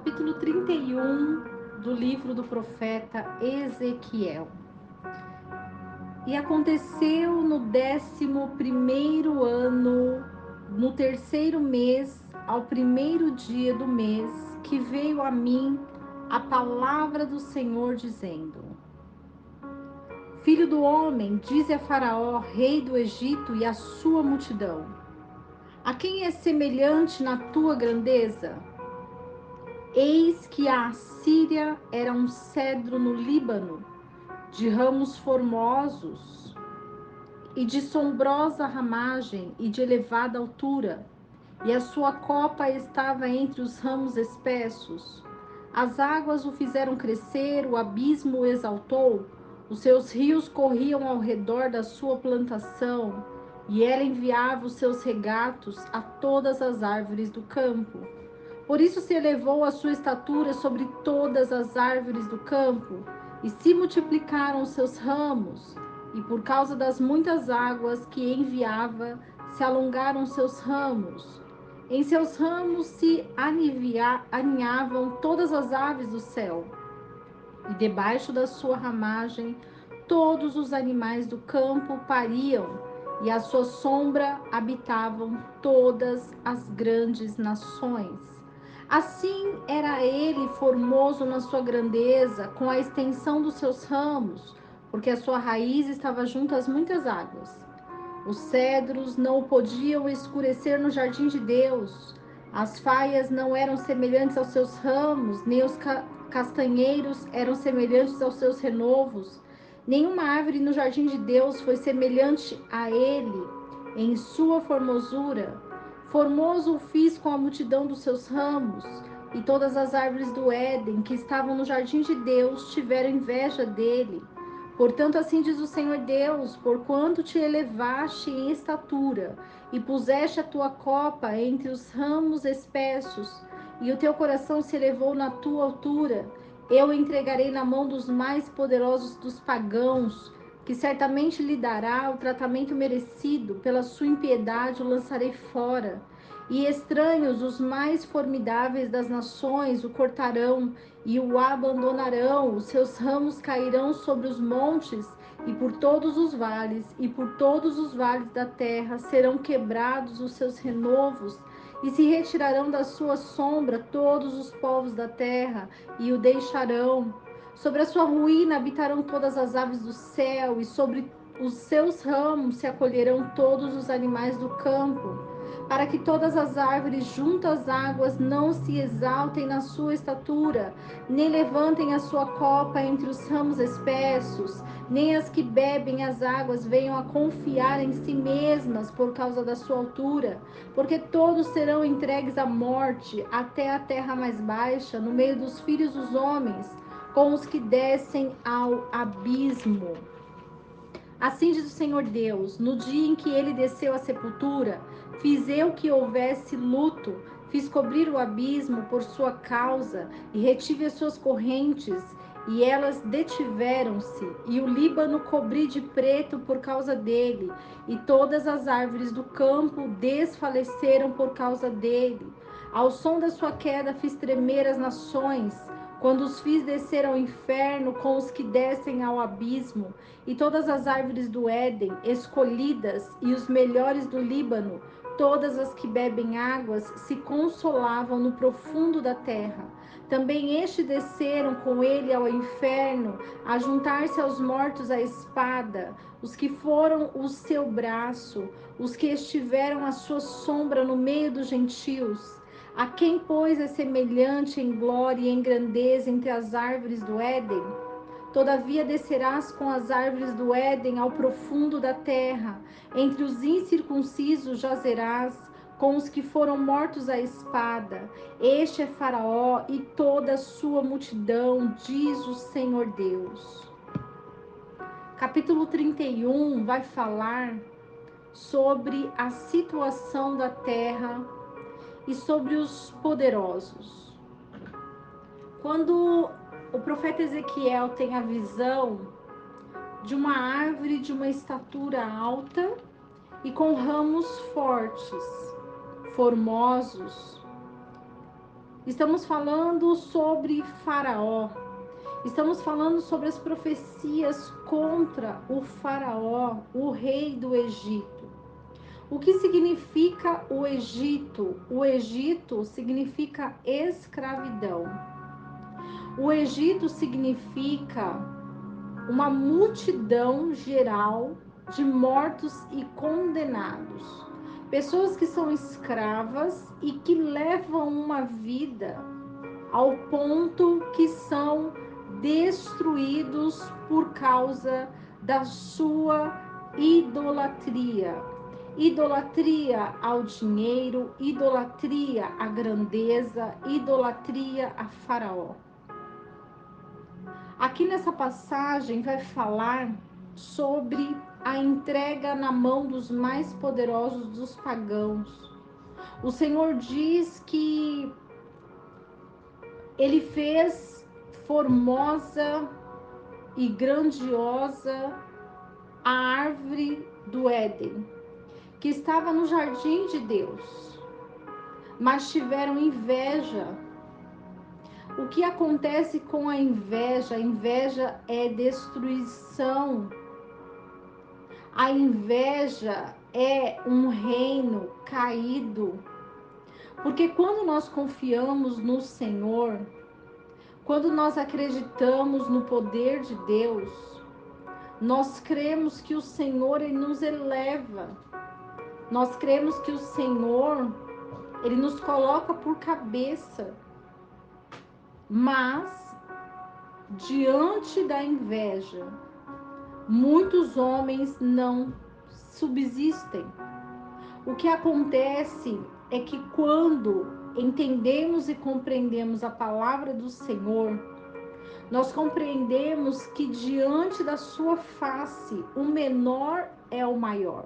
capítulo 31 do livro do profeta Ezequiel. E aconteceu no 11º ano, no 3º mês, ao 1º dia do mês, que veio a mim a palavra do Senhor, dizendo: Filho do homem, dize a Faraó, rei do Egito, e a sua multidão: a quem é semelhante na tua grandeza? Eis que a Assíria era um cedro no Líbano, de ramos formosos e de sombrosa ramagem e de elevada altura, e a sua copa estava entre os ramos espessos. As águas o fizeram crescer, o abismo o exaltou, os seus rios corriam ao redor da sua plantação, e ela enviava os seus regatos a todas as árvores do campo. Por isso se elevou a sua estatura sobre todas as árvores do campo, e se multiplicaram os seus ramos, e por causa das muitas águas que enviava, se alongaram seus ramos. Em seus ramos se aninhavam todas as aves do céu, e debaixo da sua ramagem todos os animais do campo pariam, e à sua sombra habitavam todas as grandes nações. Assim era ele formoso na sua grandeza, com a extensão dos seus ramos, porque a sua raiz estava junto às muitas águas. Os cedros não o podiam escurecer no jardim de Deus. As faias não eram semelhantes aos seus ramos, nem os castanheiros eram semelhantes aos seus renovos. Nenhuma árvore no jardim de Deus foi semelhante a ele em sua formosura. Formoso o fiz com a multidão dos seus ramos, e todas as árvores do Éden que estavam no jardim de Deus tiveram inveja dele. Portanto, assim diz o Senhor Deus: porquanto te elevaste em estatura e puseste a tua copa entre os ramos espessos, e o teu coração se elevou na tua altura, eu o entregarei na mão dos mais poderosos dos pagãos, que certamente lhe dará o tratamento merecido. Pela sua impiedade o lançarei fora. E estranhos, os mais formidáveis das nações, o cortarão e o abandonarão. Os seus ramos cairão sobre os montes e por todos os vales, e por todos os vales da terra serão quebrados os seus renovos, e se retirarão da sua sombra todos os povos da terra, e o deixarão. Sobre a sua ruína habitarão todas as aves do céu, e sobre os seus ramos se acolherão todos os animais do campo, para que todas as árvores junto às águas não se exaltem na sua estatura, nem levantem a sua copa entre os ramos espessos, nem as que bebem as águas venham a confiar em si mesmas por causa da sua altura, porque todos serão entregues à morte, até a terra mais baixa, no meio dos filhos dos homens, com os que descem ao abismo. Assim diz o Senhor Deus: no dia em que ele desceu à sepultura, fiz eu que houvesse luto, fiz cobrir o abismo por sua causa, e retive as suas correntes, e elas detiveram-se, e o Líbano cobri de preto por causa dele, e todas as árvores do campo desfaleceram por causa dele. Ao som da sua queda fiz tremer as nações, quando os fiz descer ao inferno com os que descem ao abismo, e todas as árvores do Éden, escolhidas, e os melhores do Líbano, todas as que bebem águas, se consolavam no profundo da terra. Também estes desceram com ele ao inferno, a juntar-se aos mortos à espada, os que foram o seu braço, os que estiveram à sua sombra no meio dos gentios. A quem, pois, é semelhante em glória e em grandeza entre as árvores do Éden? Todavia descerás com as árvores do Éden ao profundo da terra, entre os incircuncisos jazerás, com os que foram mortos à espada. Este é Faraó e toda a sua multidão, diz o Senhor Deus. Capítulo 31 vai falar sobre a situação da terra e sobre os poderosos. Quando o profeta Ezequiel tem a visão de uma árvore de uma estatura alta e com ramos fortes, formosos, Estamos falando sobre Faraó. Estamos falando sobre as profecias contra o Faraó, o rei do Egito. O que significa o Egito? O Egito significa escravidão. O Egito significa uma multidão geral de mortos e condenados. Pessoas que são escravas e que levam uma vida ao ponto que são destruídos por causa da sua idolatria. Idolatria ao dinheiro, idolatria à grandeza, idolatria a Faraó. Aqui nessa passagem vai falar sobre a entrega na mão dos mais poderosos dos pagãos. O Senhor diz que Ele fez formosa e grandiosa a árvore do Éden, que estava no jardim de Deus, mas tiveram inveja. O que acontece com a inveja? A inveja é destruição. A inveja é um reino caído. Porque quando nós confiamos no Senhor, quando nós acreditamos no poder de Deus, nós cremos que o Senhor ele nos eleva. Nós cremos que o Senhor ele nos coloca por cabeça. Mas diante da inveja, muitos homens não subsistem. O que acontece é que quando entendemos e compreendemos a palavra do Senhor, nós compreendemos que diante da sua face, o menor é o maior.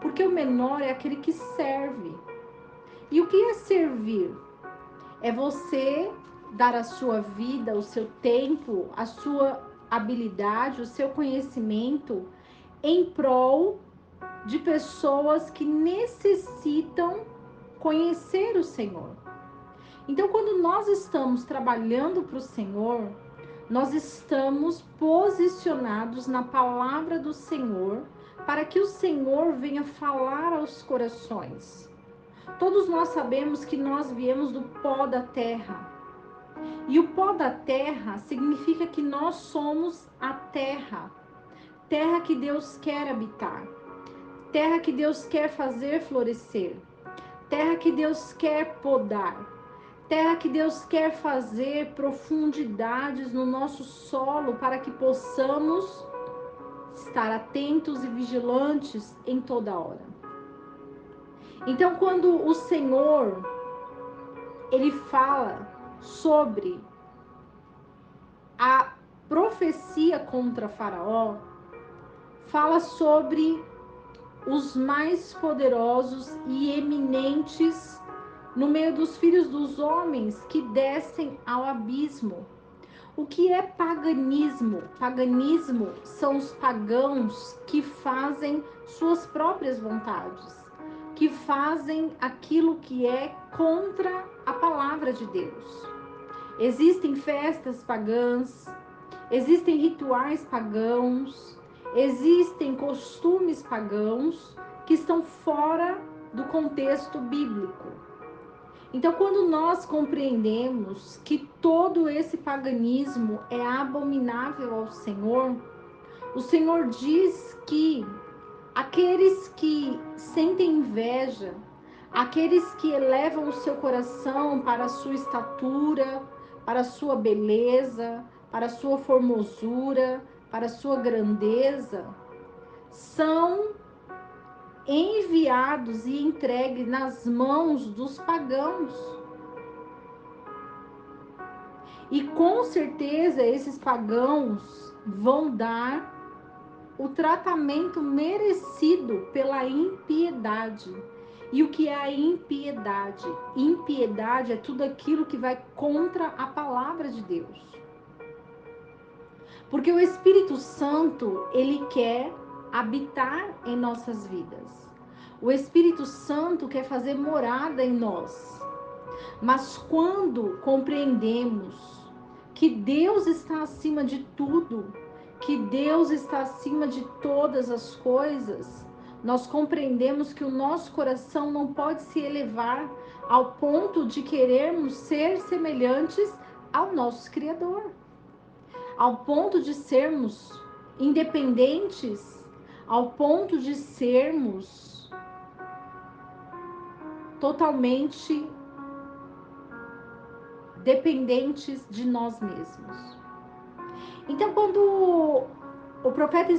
Porque o menor é aquele que serve. E o que é servir? É você dar a sua vida, o seu tempo, a sua habilidade, o seu conhecimento em prol de pessoas que necessitam conhecer o Senhor. Então, quando nós estamos trabalhando para o Senhor, nós estamos posicionados na palavra do Senhor para que o Senhor venha falar aos corações. Todos nós sabemos que nós viemos do pó da terra. E o pó da terra significa que nós somos a terra. Terra que Deus quer habitar. Terra que Deus quer fazer florescer. Terra que Deus quer podar. Terra que Deus quer fazer profundidades no nosso solo para que possamos estar atentos e vigilantes em toda hora. Então, quando o Senhor ele fala sobre a profecia contra Faraó, fala sobre os mais poderosos e eminentes no meio dos filhos dos homens que descem ao abismo. O que é paganismo? Paganismo são os pagãos que fazem suas próprias vontades, que fazem aquilo que é contra a palavra de Deus. Existem festas pagãs, existem rituais pagãos, existem costumes pagãos que estão fora do contexto bíblico. Então, quando nós compreendemos que todo esse paganismo é abominável ao Senhor, o Senhor diz que aqueles que sentem inveja, aqueles que elevam o seu coração para a sua estatura, para a sua beleza, para a sua formosura, para a sua grandeza, são enviados e entregues nas mãos dos pagãos. E com certeza esses pagãos vão dar o tratamento merecido pela impiedade. E o que é a impiedade? Impiedade é tudo aquilo que vai contra a palavra de Deus. Porque o Espírito Santo, ele quer habitar em nossas vidas. O Espírito Santo quer fazer morada em nós. Mas quando compreendemos que Deus está acima de tudo, que Deus está acima de todas as coisas, nós compreendemos que o nosso coração não pode se elevar ao ponto de querermos ser semelhantes ao nosso Criador, ao ponto de sermos independentes, ao ponto de sermos totalmente dependentes de nós mesmos. Então, quando o profeta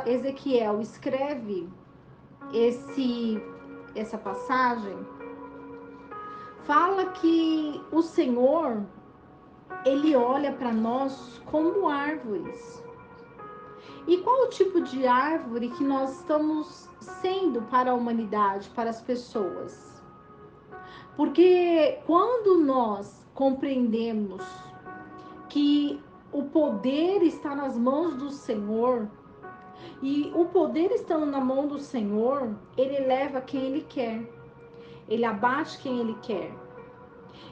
Ezequiel escreve essa passagem, fala que o Senhor, ele olha para nós como árvores. E qual o tipo de árvore que nós estamos sendo para a humanidade, para as pessoas? Porque quando nós compreendemos que o poder está nas mãos do Senhor, e o poder estando na mão do Senhor, ele leva quem ele quer, ele abate quem ele quer.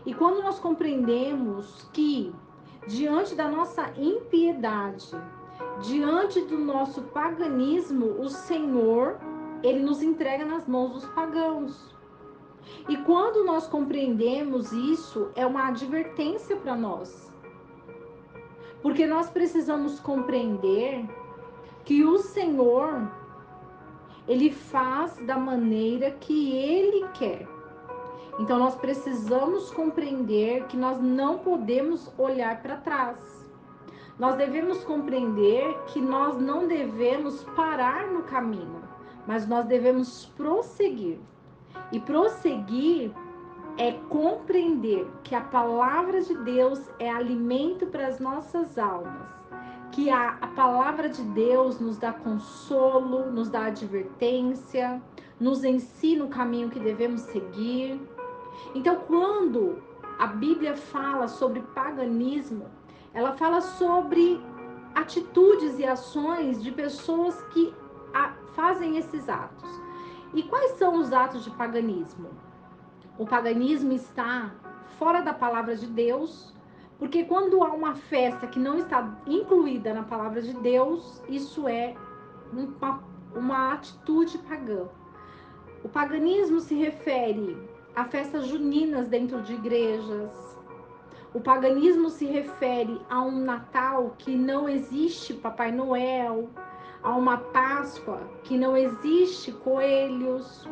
E quando nós compreendemos que, diante da nossa impiedade, diante do nosso paganismo, o Senhor, ele nos entrega nas mãos dos pagãos. E quando nós compreendemos isso, é uma advertência para nós. Porque nós precisamos compreender que o Senhor, ele faz da maneira que ele quer. Então nós precisamos compreender que nós não podemos olhar para trás. Nós devemos compreender que nós não devemos parar no caminho, mas nós devemos prosseguir. E prosseguir é compreender que a palavra de Deus é alimento para as nossas almas, que a palavra de Deus nos dá consolo, nos dá advertência, nos ensina o caminho que devemos seguir. Então, quando a Bíblia fala sobre paganismo, ela fala sobre atitudes e ações de pessoas que fazem esses atos. E quais são os atos de paganismo? O paganismo está fora da palavra de Deus, porque quando há uma festa que não está incluída na palavra de Deus, isso é uma atitude pagã. O paganismo se refere a festas juninas dentro de igrejas. O paganismo se refere a um Natal que não existe Papai Noel, a uma Páscoa que não existe coelhos.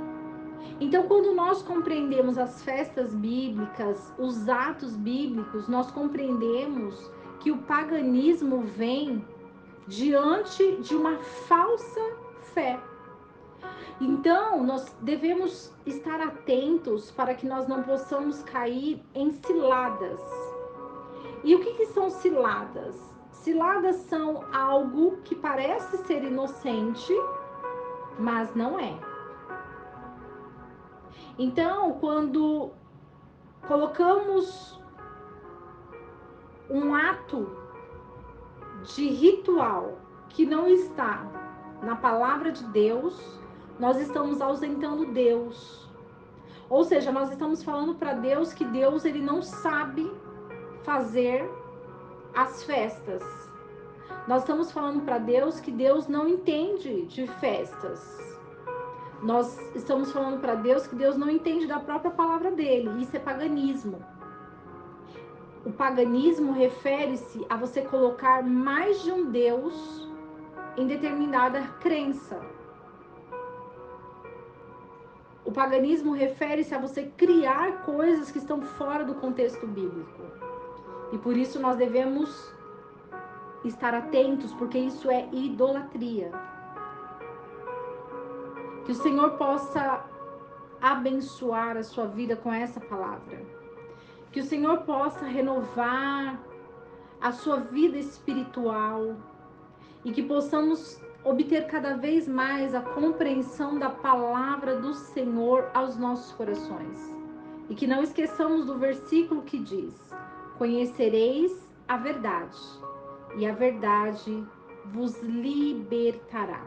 Então, quando nós compreendemos as festas bíblicas, os atos bíblicos, nós compreendemos que o paganismo vem diante de uma falsa fé. Então, nós devemos estar atentos para que nós não possamos cair em ciladas. E o que são ciladas? Ciladas são algo que parece ser inocente, mas não é. Então, quando colocamos um ato de ritual que não está na palavra de Deus, nós estamos ausentando Deus. Ou seja, nós estamos falando para Deus que Deus ele não sabe fazer as festas. Nós estamos falando para Deus que Deus não entende de festas. Nós estamos falando para Deus que Deus não entende da própria palavra dele. Isso é paganismo. O paganismo refere-se a você colocar mais de um Deus em determinada crença. O paganismo refere-se a você criar coisas que estão fora do contexto bíblico. E por isso nós devemos estar atentos, porque isso é idolatria. Que o Senhor possa abençoar a sua vida com essa palavra. Que o Senhor possa renovar a sua vida espiritual e que possamos obter cada vez mais a compreensão da palavra do Senhor aos nossos corações. E que não esqueçamos do versículo que diz: conhecereis a verdade, e a verdade vos libertará.